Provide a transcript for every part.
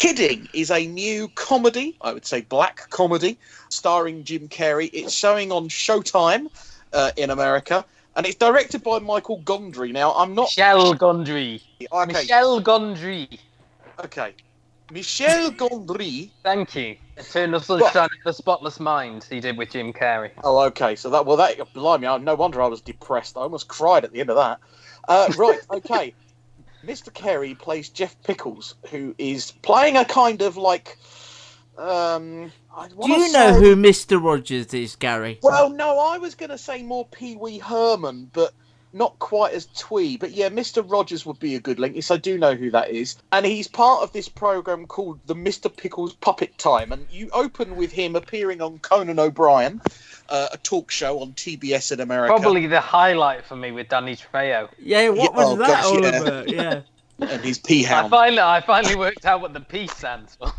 Kidding is a new comedy, I would say black comedy, starring Jim Carrey. It's showing on Showtime in America, and it's directed by Michael Gondry. Now, I'm not... Michel Gondry. Okay. Michel Gondry. Okay. Michel Gondry. Thank you. Eternal Sunshine of the Spotless Mind he did with Jim Carrey. Oh, okay. So that blimey, no wonder I was depressed. I almost cried at the end of that. Right, okay. Mr. Carrey plays Jeff Pickles, who is playing a kind of like... Do you know who Mr. Rogers is, Gary? Well, no, I was going to say more Pee Wee Herman, but not quite as twee. But yeah, Mr. Rogers would be a good link. Yes, I do know who that is. And he's part of this program called the Mr. Pickles Puppet Time. And you open with him appearing on Conan O'Brien, a talk show on TBS in America. Probably the highlight for me with Danny Trejo. Yeah, what was that all about? Yeah. And his pea hound. I finally worked out what the P stands for.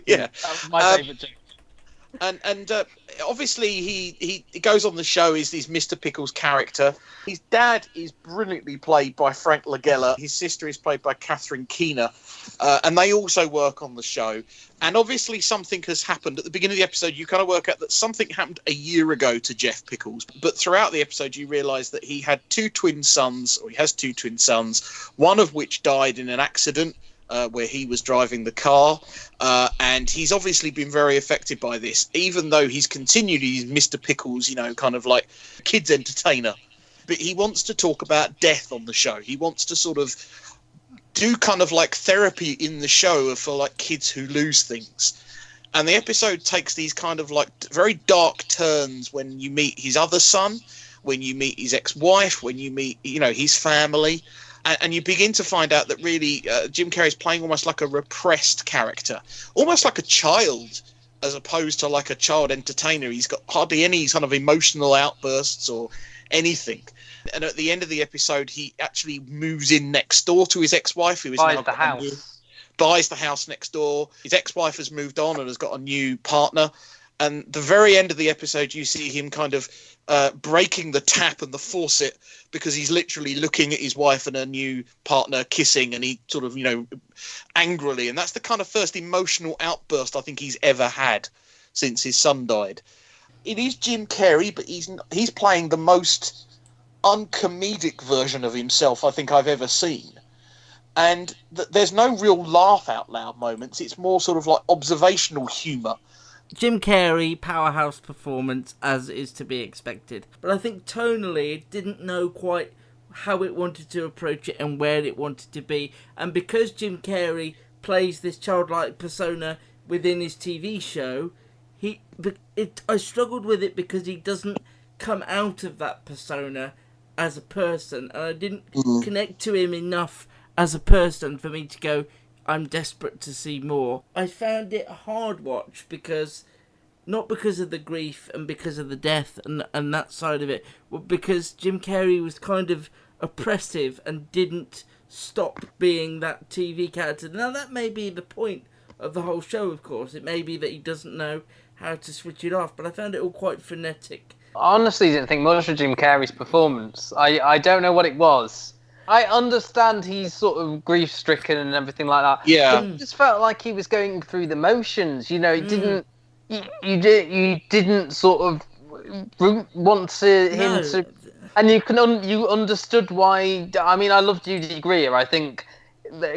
Yeah. That was my favourite joke. And obviously he goes on the show is Mr. Pickles' character. His dad is brilliantly played by Frank Langella. His sister is played by Catherine Keener. And they also work on the show. And obviously something has happened. At the beginning of the episode, you kind of work out that something happened a year ago to Jeff Pickles. But throughout the episode, you realise that he has two twin sons, one of which died in an accident. Where he was driving the car, and he's obviously been very affected by this, even though he's continued, he's Mr. Pickles, kind of like kids entertainer. But he wants to talk about death on the show. He wants to sort of do kind of like therapy in the show for like kids who lose things. And the episode takes these kind of like very dark turns when you meet his other son, when you meet his ex-wife, when you meet, his family. And you begin to find out that really Jim Carrey's playing almost like a repressed character, almost like a child, as opposed to like a child entertainer. He's got hardly any kind of emotional outbursts or anything. And at the end of the episode, he actually moves in next door to his ex-wife, who is buys the house. Buys the house next door. His ex-wife has moved on and has got a new partner. And the very end of the episode, you see him kind of breaking the tap and the faucet because he's literally looking at his wife and her new partner kissing, and he sort of, angrily. And that's the kind of first emotional outburst I think he's ever had since his son died. It is Jim Carrey, but he's playing the most uncomedic version of himself I think I've ever seen. And there's no real laugh out loud moments. It's more sort of like observational humour. Jim Carrey, powerhouse performance, as is to be expected. But I think tonally, it didn't know quite how it wanted to approach it and where it wanted to be. And because Jim Carrey plays this childlike persona within his TV show, I struggled with it because he doesn't come out of that persona as a person. And I didn't connect to him enough as a person for me to go, I'm desperate to see more. I found it a hard watch not because of the grief and because of the death and that side of it, but because Jim Carrey was kind of oppressive and didn't stop being that TV character. Now that may be the point of the whole show, of course. It may be that he doesn't know how to switch it off, but I found it all quite frenetic. I honestly didn't think much of Jim Carrey's performance. I don't know what it was. I understand he's sort of grief-stricken and everything like that. Yeah. It just felt like he was going through the motions. It didn't. You didn't sort of want him to, and you understood why. I mean, I love Judy Greer. I think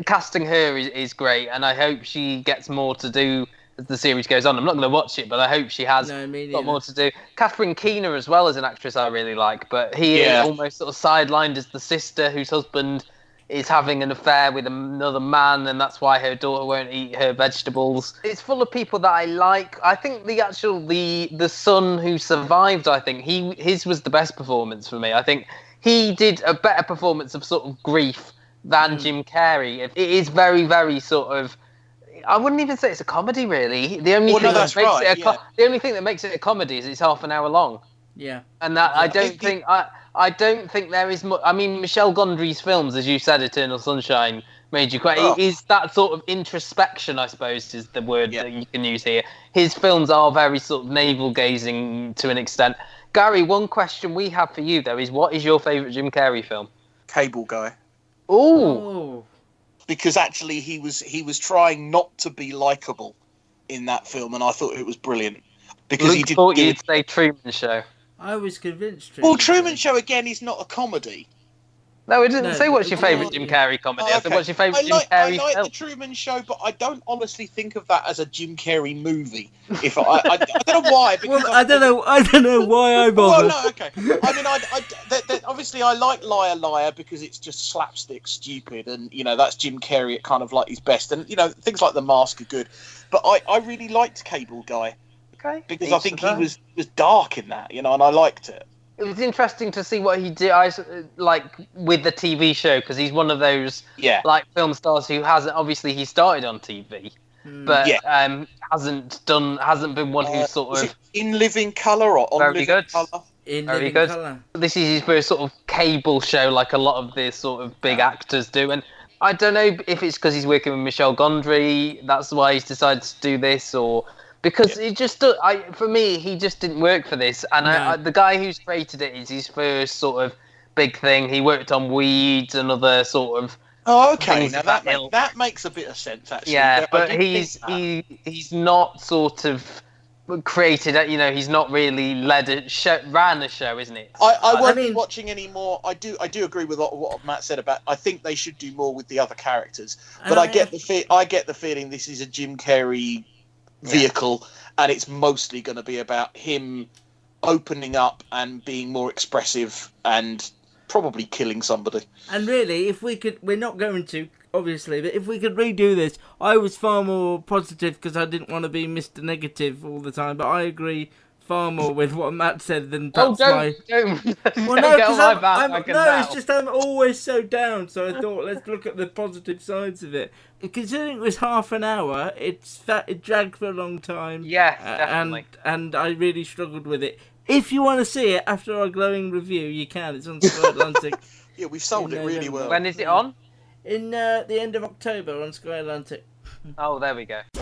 casting her is great, and I hope she gets more to do as the series goes on. I'm not going to watch it, but I hope she has got more to do. Catherine Keener as well as an actress I really like, but he is almost sort of sidelined as the sister whose husband is having an affair with another man, and that's why her daughter won't eat her vegetables. It's full of people that I like. I think the son who survived, I think his was the best performance for me. I think he did a better performance of sort of grief than Jim Carrey. It is very, very sort of, I wouldn't even say it's a comedy, really. The only thing that makes it a comedy is it's half an hour long. Yeah. And that I don't think there is much. I mean, Michel Gondry's films, as you said, Eternal Sunshine made you quite. It is that sort of introspection, I suppose, is the word that you can use here. His films are very sort of navel-gazing to an extent. Gary, one question we have for you though is, what is your favourite Jim Carrey film? Cable Guy. Ooh. because actually he was trying not to be likable in that film, and I thought it was brilliant because Luke he did. thought you'd say Truman Show. I was convinced. Truman Show again is not a comedy. No, it didn't say what's your favourite Jim Carrey comedy. I said, what's your favourite Jim Carrey I like film? the Truman Show, but I don't honestly think of that as a Jim Carrey movie. If I don't know why. Because well, I don't know why I bother. Well, no, okay. I mean, obviously I like Liar Liar because it's just slapstick stupid, and that's Jim Carrey at kind of like his best, and things like The Mask are good. But I really liked Cable Guy. Okay. Because I think he was dark in that, and I liked it. It was interesting to see what he did, like with the TV show, because he's one of those like film stars who hasn't. Obviously, he started on TV, but hasn't been one who sort of In Living Colour or On very Living good. Colour. Very good. Colour. This is his first sort of cable show, like a lot of the sort of big actors do, and I don't know if it's because he's working with Michel Gondry, that's why he's decided to do this, or. Because it just, for me, he just didn't work for this. And the guy who's created it is his first sort of big thing. He worked on Weeds and other sort of. Oh, okay. Now that makes a bit of sense, actually. Yeah, but he's not sort of created it. He's not really ran a show, isn't it? I won't be watching anymore. I do agree with what Matt said about. I think they should do more with the other characters. But I get the feeling this is a Jim Carrey vehicle, and it's mostly going to be about him opening up and being more expressive and probably killing somebody. And really, if we could, we're not going to, obviously, but if we could redo this, I was far more positive because I didn't want to be Mr. Negative all the time, but I agree far more with what Matt said than perhaps don't well, no, because it's just I'm always so down, so I thought let's look at the positive sides of it. Considering it was half an hour, it dragged for a long time. Yes, definitely. And I really struggled with it. If you want to see it after our glowing review, you can. It's on Sky Atlantic. Yeah, we've sold it really well. When is it on? In the end of October on Sky Atlantic. Oh, there we go.